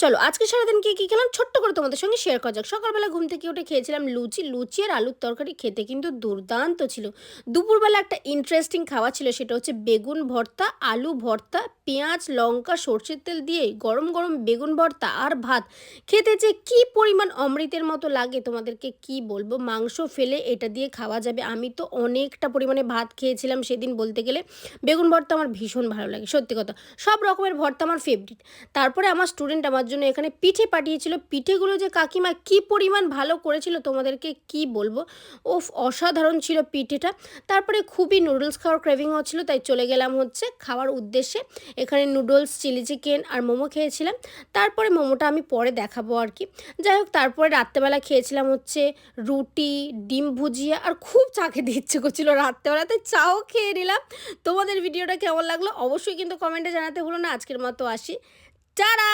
চলো আজকে সারাদিন কী খেলাম ছোট্ট করে তোমাদের সঙ্গে শেয়ার করা যাক। সকালবেলা ঘুম থেকে উঠে খেয়েছিলাম লুচি আর আলুর তরকারি, খেতে কিন্তু দুর্দান্ত ছিল। দুপুরবেলা একটা ইন্টারেস্টিং খাওয়া ছিল, সেটা হচ্ছে বেগুন ভর্তা, আলু ভর্তা, পেঁয়াজ লঙ্কা সর্ষের তেল দিয়ে গরম গরম বেগুন ভর্তা আর ভাত। খেতে যে কী পরিমাণ অমৃতের মতো লাগে তোমাদেরকে কি বলবো। মাংস ফেলে এটা দিয়ে খাওয়া যাবে। আমি তো অনেকটা পরিমাণে ভাত খেয়েছিলাম সেদিন বলতে গেলে। বেগুন ভর্তা আমার ভীষণ ভালো লাগে, সত্যি কথা। সব রকমের ভর্তা আমার ফেভারিট। তারপরে আমার স্টুডেন্ট আমার জন্য এখানে পিঠে পাঠিয়েছিল। পিঠেগুলো যে কাকিমা কী পরিমাণ ভালো করেছিল তোমাদেরকে কি বলবো। ওফ, অসাধারণ ছিল পিঠেটা। তারপরে খুবই নুডলস খাওয়ার ক্রেভিং হচ্ছিলো, তাই চলে গেলাম হচ্ছে খাওয়ার উদ্দেশ্যে। এখানে নুডলস, চিলি চিকেন আর মোমো খেয়েছিলাম। তারপরে মোমোটা আমি পরে দেখাবো আর কি। যাই হোক, তারপরে রাত্রেবেলা খেয়েছিলাম হচ্ছে রুটি, ডিম ভুজিয়া আর খুব চা খেতে ইচ্ছে করছিলো রাত্রেবেলাতে, চাও খেয়ে নিলাম। তোমাদের ভিডিওটা কেমন লাগলো অবশ্যই কিন্তু কমেন্টে জানাতে ভুলো না। আজকের মতো আসি, টাটা।